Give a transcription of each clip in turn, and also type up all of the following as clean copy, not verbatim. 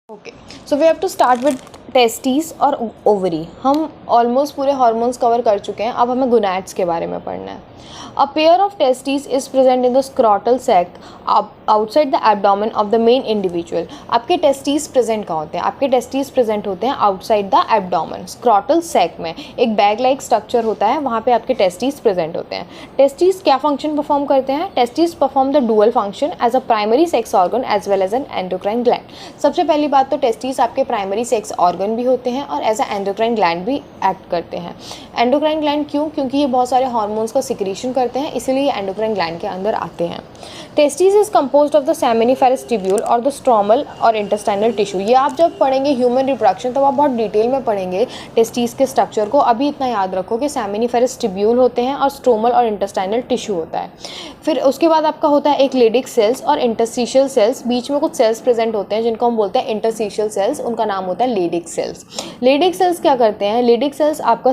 Okay, so we have to start with testis और ovary. हम almost पूरे hormones cover कर चुके हैं, अब हमें गोनैड्स के बारे में पढ़ना है। A pair of testis is present in the scrotal sac outside the abdomen of the men individual. आपके टेस्टिस प्रेजेंट कहाँ होते हैं? आपके टेस्टिस प्रेजेंट होते हैं outside the abdomen, scrotal sac में एक बैग लाइक स्ट्रक्चर होता है, वहाँ पे आपके टेस्टिस प्रेजेंट होते हैं। टेस्टिस क्या फंक्शन परफॉर्म करते हैं? Testis perform the dual function as a primary sex organ as well as an endocrine gland. सबसे पहली बात तो टेस्टिस आपके प्राइमरी सेक्स ऑर्गन भी होते हैं और एज अ एंडोक्राइन ग्लैंड भी एक्ट करते हैं। एंडोक्राइन ग्लैंड क्यों? क्योंकि ये बहुत सारे हार्मोन्स का सिक्रीशन करते हैं, इसीलिए ये एंडोक्राइन ग्लैंड के अंदर आते हैं। Testis is composed of the seminiferous tubule और द स्ट्रोमल और इंटेस्टाइनल टिश्यू। ये आप जब पढ़ेंगे ह्यूमन रिप्रोडक्शन तब आप बहुत डिटेल में पढ़ेंगे टेस्टिस के स्ट्रक्चर को। अभी इतना याद रखो कि सेमिनिफेरस ट्यूब्यूल होते हैं और स्ट्रोमल और इंटेस्टाइनल टिश्यू होता है। फिर उसके बाद आपका होता है एक लेडिक सेल्स और इंटरस्टिशियल सेल्स। बीच में कुछ सेल्स प्रेजेंट होते हैं जिनको हम बोलते हैं इंटरस्टिशियल सेल्स, उनका नाम होता है लेडिक सेल्स। लेडिक सेल्स क्या करते हैं? लेडिक सेल्स आपका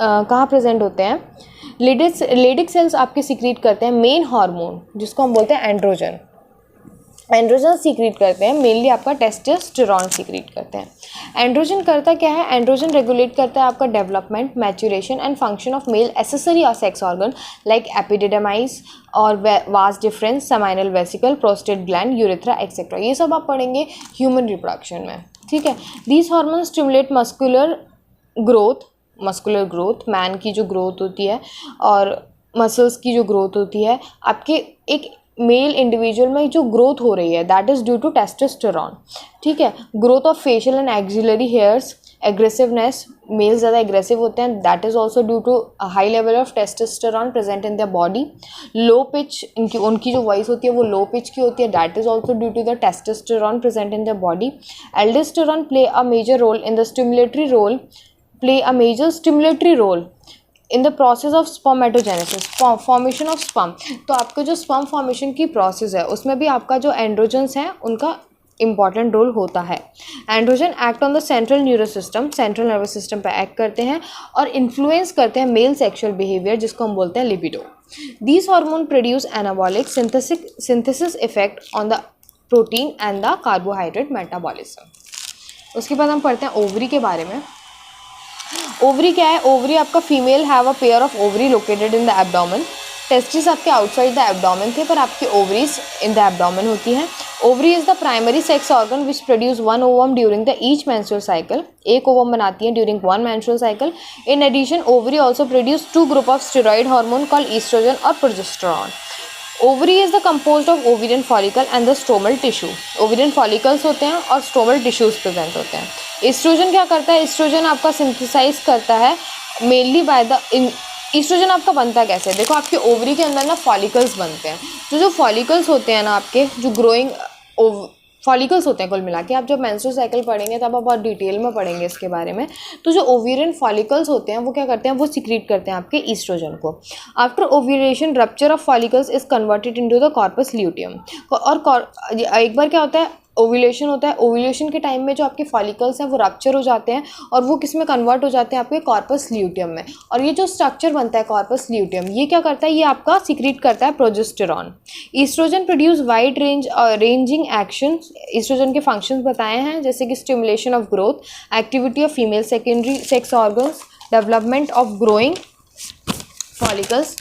कहाँ प्रेजेंट होते हैं? लेडिक सेल्स आपके सीक्रेट करते हैं मेन हार्मोन जिसको हम बोलते हैं एंड्रोजन। एंड्रोजन सीक्रेट करते हैं, मेनली आपका टेस्टोस्टेरोन सीक्रेट करते हैं। एंड्रोजन करता क्या है? एंड्रोजन रेगुलेट करता है आपका development, maturation and function of male accessory और सेक्स ऑर्गन लाइक एपिडिडमाइज और vas deferens, seminal vesicle, prostate gland, urethra etcetera. ये सब आप पढ़ेंगे ह्यूमन रिप्रोडक्शन में, ठीक है। These hormone stimulate muscular growth, man की जो ग्रोथ होती है और मसल्स की जो ग्रोथ होती है, आपके एक मेल इंडिविजुअल में जो ग्रोथ हो रही है that is due to testosterone, ठीक है। Growth of facial and axillary hairs, aggressiveness, male ज़्यादा एग्रेसिव होते हैं, that is also due to high level of testosterone present in the body. Low pitch, उनकी जो वॉइस होती है वो लो पिच की होती है, that is also due to the testosterone present in the body. Aldosterone play a major role in the stimulatory role in the process of spermatogenesis, formation of sperm. तो आपका जो sperm formation की process है उसमें भी आपका जो androgens हैं उनका इंपॉर्टेंट रोल होता है। Androgen act on the central nervous system पे एक्ट करते हैं और इन्फ्लुएंस करते हैं मेल सेक्सुअल बिहेवियर जिसको हम बोलते हैं libido. These hormone produce anabolic synthesis effect on the protein and the carbohydrate metabolism. उसके बाद हम पढ़ते हैं ओवरी के बारे में। ओवरी क्या है? ओवरी आपका female have a pair of ovary located in the abdomen. Testis आपके आउटसाइड द एब्डोमेन थे पर आपकी ओवरीज इन द एब्डोमेन होती हैं। Ovary is the primary sex organ which produce one ovum during the each menstrual cycle. एक ovum बनाती है during one menstrual cycle. In addition ovary also produce two group of steroid hormone called estrogen और progesterone. Ovary is the composed of ovarian follicle and the stromal tissue. Ovarian follicles होते हैं और stromal tissues present होते हैं। Oestrogen क्या करता है? Oestrogen आपका सिंथेसाइज करता है मेनली बाय द ईस्ट्रोजन आपका बनता कैसे? देखो आपके ओवरी के अंदर ना फॉलिकल्स बनते हैं। जो फॉलिकल्स होते हैं ना आपके जो ग्रोइंग फॉलिकल्स होते हैं, कुल मिला के आप जब मेंस्ट्रुअल साइकिल पढ़ेंगे तब आप बहुत डिटेल में पढ़ेंगे इसके बारे में। तो जो ओवेरियन फॉलिकल्स होते हैं वो क्या करते हैं? वो सीक्रेट करते हैं आपके ईस्ट्रोजन को। After ovulation rupture of follicles is converted into the corpus luteum. और एक बार क्या होता है? ओव्यूलेशन होता है। ओव्यूलेशन के टाइम में जो आपके फॉलिकल्स हैं वो रप्चर हो जाते हैं और वो किस में कन्वर्ट हो जाते हैं? आपके कॉर्पस ल्यूटियम में। और ये जो स्ट्रक्चर बनता है कॉर्पस ल्यूटियम, ये क्या करता है? ये आपका सीक्रेट करता है progesterone. Estrogen produce wide ranging action. Estrogen के फंक्शंस बताए हैं जैसे कि stimulation of growth, activity of female secondary sex organs, development of growing follicles.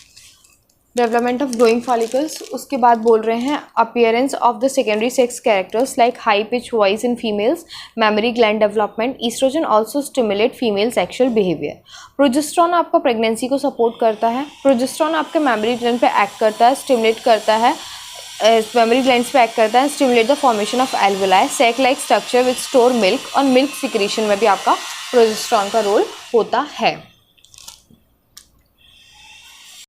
उसके बाद बोल रहे हैं appearance of the secondary sex characters like high pitch voice in females, memory gland development. Estrogen also stimulate female sexual behaviour. Progesterone आपका pregnancy को support करता है। Progesterone आपके मेमोरी ग्लैंड पे एक्ट करता है, स्टिमुलेट करता है, मेमोरी ग्लैंड्स पे एक्ट करता है, stimulate the formation of alveoli, sac like structure with store milk. और मिल्क सिक्रीशन में भी आपका प्रोजेस्टेरॉन का रोल होता है।